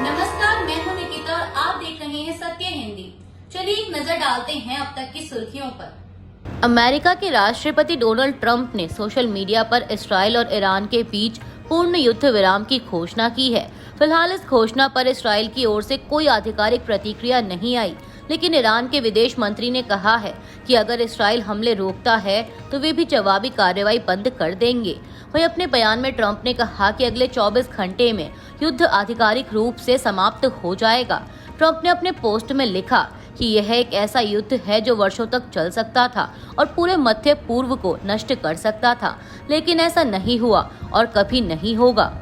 नमस्कार, मैं हूं निकिता और आप देख रहे हैं सत्य हिंदी। चलिए एक नजर डालते हैं अब तक की सुर्खियों पर। अमेरिका के राष्ट्रपति डोनाल्ड ट्रंप ने सोशल मीडिया पर इस्राइल और ईरान के बीच पूर्ण युद्ध विराम की घोषणा की है। फिलहाल इस घोषणा पर इस्राइल की ओर से कोई आधिकारिक प्रतिक्रिया नहीं आई, लेकिन ईरान के विदेश मंत्री ने कहा है कि अगर इस्राइल हमले रोकता है तो वे भी जवाबी कार्रवाई बंद कर देंगे। वहीं अपने बयान में ट्रंप ने कहा कि अगले 24 घंटे में युद्ध आधिकारिक रूप से समाप्त हो जाएगा। ट्रंप ने अपने पोस्ट में लिखा कि यह एक ऐसा युद्ध है जो वर्षों तक चल सकता था और पूरे मध्य पूर्व को नष्ट कर सकता था, लेकिन ऐसा नहीं हुआ और कभी नहीं होगा।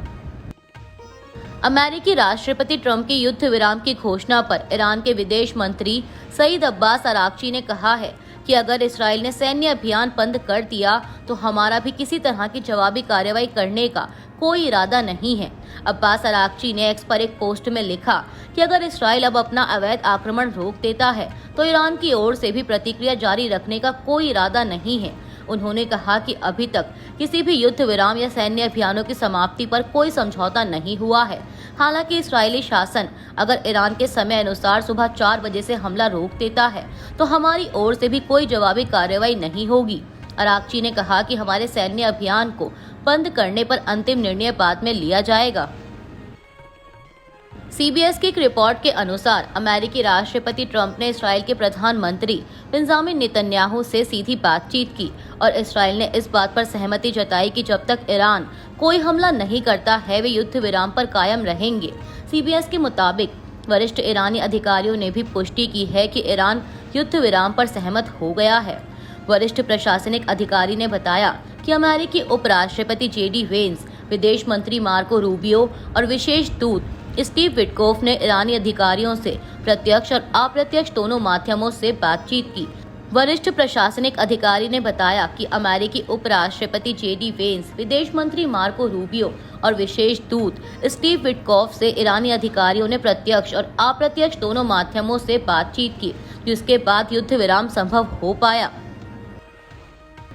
अमेरिकी राष्ट्रपति ट्रंप की युद्ध विराम की घोषणा पर ईरान के विदेश मंत्री सईद अब्बास अरागची ने कहा है कि अगर इस्राइल ने सैन्य अभियान बंद कर दिया तो हमारा भी किसी तरह की जवाबी कार्रवाई करने का कोई इरादा नहीं है। अब्बास अरागची ने एक्स पर एक पोस्ट में लिखा कि अगर इस्राइल अब अपना अवैध आक्रमण रोक देता है तो ईरान की ओर से भी प्रतिक्रिया जारी रखने का कोई इरादा नहीं है। उन्होंने कहा कि अभी तक किसी भी युद्ध विराम या सैन्य अभियानों की समाप्ति पर कोई समझौता नहीं हुआ है। हालांकि इस्राएली शासन अगर ईरान के समय अनुसार सुबह 4 बजे से हमला रोक देता है तो हमारी ओर से भी कोई जवाबी कार्रवाई नहीं होगी। अरागची ने कहा कि हमारे सैन्य अभियान को बंद करने पर अंतिम निर्णय बाद में लिया जाएगा। CBS की एक रिपोर्ट के अनुसार अमेरिकी राष्ट्रपति ट्रंप ने इस्राएल के प्रधानमंत्री बेंजामिन नेतन्याहू से सीधी बातचीत की और इस्राएल ने इस बात पर सहमति जताई कि जब तक ईरान कोई हमला नहीं करता है वे युद्ध विराम पर कायम रहेंगे। CBS के मुताबिक वरिष्ठ ईरानी अधिकारियों ने भी पुष्टि की है कि ईरान युद्ध विराम पर सहमत हो गया है। वरिष्ठ प्रशासनिक अधिकारी ने बताया कि अमेरिकी उपराष्ट्रपति JD वेंस, विदेश मंत्री मार्को रूबियो और विशेष दूत स्टीव विटकोफ ने ईरानी अधिकारियों से प्रत्यक्ष और अप्रत्यक्ष दोनों माध्यमों से बातचीत की। वरिष्ठ प्रशासनिक अधिकारी ने बताया कि अमेरिकी उपराष्ट्रपति JD वेंस, विदेश मंत्री मार्को रूबियो और विशेष दूत स्टीव विटकोफ से ईरानी अधिकारियों ने प्रत्यक्ष और अप्रत्यक्ष दोनों माध्यमों से बातचीत की, जिसके बाद युद्ध विराम संभव हो पाया।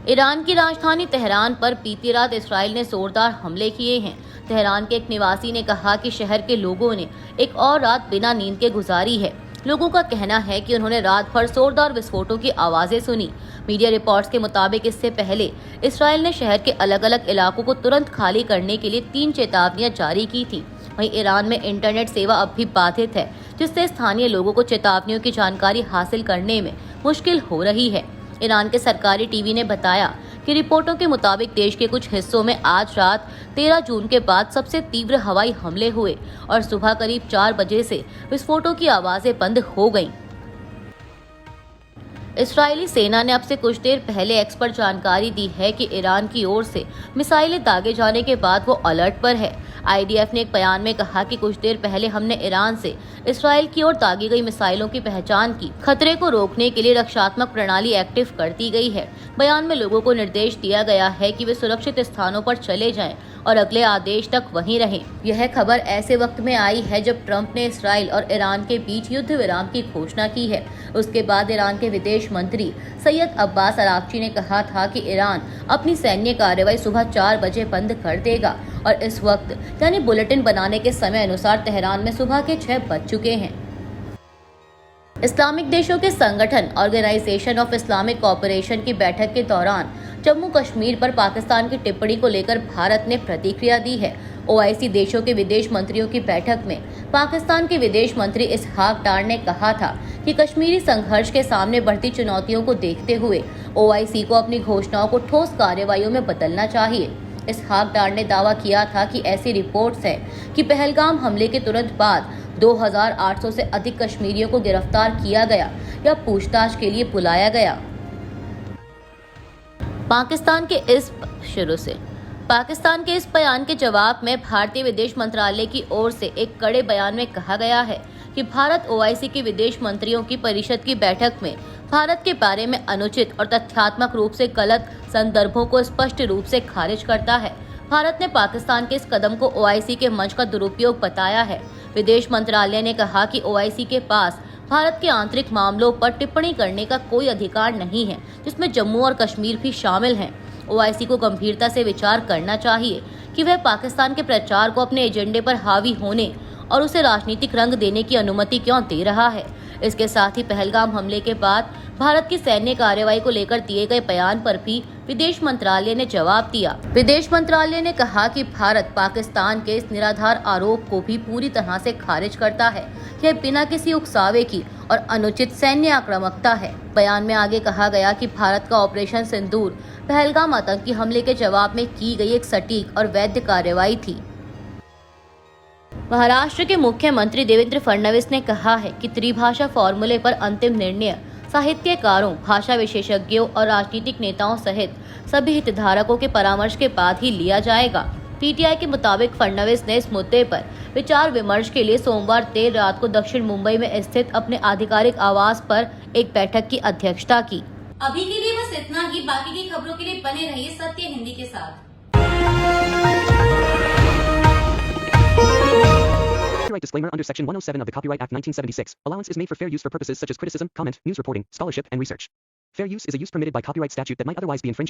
ईरान की राजधानी तेहरान पर बीती रात इस्राइल ने जोरदार हमले किए हैं। तेहरान के एक निवासी ने कहा कि शहर के लोगों ने एक और रात बिना नींद के गुजारी है। लोगों का कहना है कि उन्होंने रात भर जोरदार विस्फोटों की आवाजें सुनी। मीडिया रिपोर्ट्स के मुताबिक इससे पहले इस्राइल ने शहर के अलग अलग इलाकों को तुरंत खाली करने के लिए 3 चेतावनियां जारी की थी। वहीं ईरान में इंटरनेट सेवा अब भी बाधित है, जिससे स्थानीय लोगों को चेतावनियों की जानकारी हासिल करने में मुश्किल हो रही है। ईरान के सरकारी टीवी ने बताया कि रिपोर्टों के मुताबिक देश के कुछ हिस्सों में आज रात 13 जून के बाद सबसे तीव्र हवाई हमले हुए और सुबह करीब 4 बजे से विस्फोटों की आवाजें बंद हो गईं। इस्राएली सेना ने अब से कुछ देर पहले एक्स पर जानकारी दी है कि ईरान की ओर से मिसाइलें दागे जाने के बाद वो अलर्ट पर है। IDF ने एक बयान में कहा कि कुछ देर पहले हमने ईरान से इस्राएल की ओर दागी गई मिसाइलों की पहचान की। खतरे को रोकने के लिए रक्षात्मक प्रणाली एक्टिव कर दी गई है। बयान में लोगों को निर्देश दिया गया है कि वे सुरक्षित स्थानों पर चले जाएं और अगले आदेश तक वहीं रहें। यह खबर ऐसे वक्त में आई है जब ट्रंप ने इस्राएल और ईरान के बीच युद्ध विराम की घोषणा की है। उसके बाद ईरान के विदेश मंत्री सैयद अब्बास अरागची ने कहा था कि ईरान अपनी सैन्य कार्रवाई सुबह 4 बजे बंद कर देगा और इस वक्त यानी बुलेटिन बनाने के समय अनुसार तेहरान में सुबह के 6 बज चुके हैं। इस्लामिक देशों के संगठन ऑर्गेनाइजेशन ऑफ इस्लामिक कोऑपरेशन की बैठक के दौरान जम्मू कश्मीर पर पाकिस्तान की टिप्पणी को लेकर भारत ने प्रतिक्रिया दी है। OIC देशों के विदेश मंत्रियों की बैठक में पाकिस्तान के विदेश मंत्री इसहाक डार ने कहा था कि कश्मीरी संघर्ष के सामने बढ़ती चुनौतियों को देखते हुए OIC को अपनी घोषणाओं को ठोस कार्रवाइयों में बदलना चाहिए। इसहाक डार ने दावा किया था कि ऐसी रिपोर्ट्स हैं कि पहलगाम हमले के तुरंत बाद 2800 से अधिक कश्मीरियों को गिरफ्तार किया गया या पूछताछ के लिए बुलाया गया। पाकिस्तान के इस बयान के जवाब में भारतीय विदेश मंत्रालय की ओर से एक कड़े बयान में कहा गया है कि भारत OIC के विदेश मंत्रियों की परिषद की बैठक में भारत के बारे में अनुचित और तथ्यात्मक रूप से गलत संदर्भों को स्पष्ट रूप से खारिज करता है। भारत ने पाकिस्तान के इस कदम को OIC के मंच का दुरुपयोग बताया है। विदेश मंत्रालय ने कहा कि OIC के पास भारत के आंतरिक मामलों पर टिप्पणी करने का कोई अधिकार नहीं है, जिसमें जम्मू और कश्मीर भी शामिल हैं। OIC को गंभीरता से विचार करना चाहिए कि वह पाकिस्तान के प्रचार को अपने एजेंडे पर हावी होने और उसे राजनीतिक रंग देने की अनुमति क्यों दे रहा है। इसके साथ ही पहलगाम हमले के बाद भारत की सैन्य कार्रवाई को लेकर दिए गए बयान पर भी विदेश मंत्रालय ने जवाब दिया। विदेश मंत्रालय ने कहा कि भारत पाकिस्तान के इस निराधार आरोप को भी पूरी तरह से खारिज करता है। यह बिना किसी उकसावे की और अनुचित सैन्य आक्रामकता है। बयान में आगे कहा गया कि भारत का ऑपरेशन सिंदूर पहलगाम आतंकी हमले के जवाब में की गई एक सटीक और वैध कार्रवाई थी। महाराष्ट्र के मुख्यमंत्री देवेंद्र फडणवीस ने कहा है कि त्रिभाषा फॉर्मूले पर अंतिम निर्णय साहित्यकारों, भाषा विशेषज्ञों और राजनीतिक नेताओं सहित सभी हितधारकों के परामर्श के बाद ही लिया जाएगा। पीटीआई के मुताबिक फडणवीस ने इस मुद्दे पर विचार विमर्श के लिए सोमवार देर रात को दक्षिण मुंबई में स्थित अपने आधिकारिक आवास पर एक बैठक की अध्यक्षता की। अभी के लिए बस इतना ही। बाकी की खबरों के लिए बने रहिए सत्य हिंदी के साथ। Copyright disclaimer under Section 107 of the Copyright Act 1976. Allowance is made for fair use for purposes such as criticism, comment, news reporting, scholarship, and research. Fair use is a use permitted by copyright statute that might otherwise be infringing.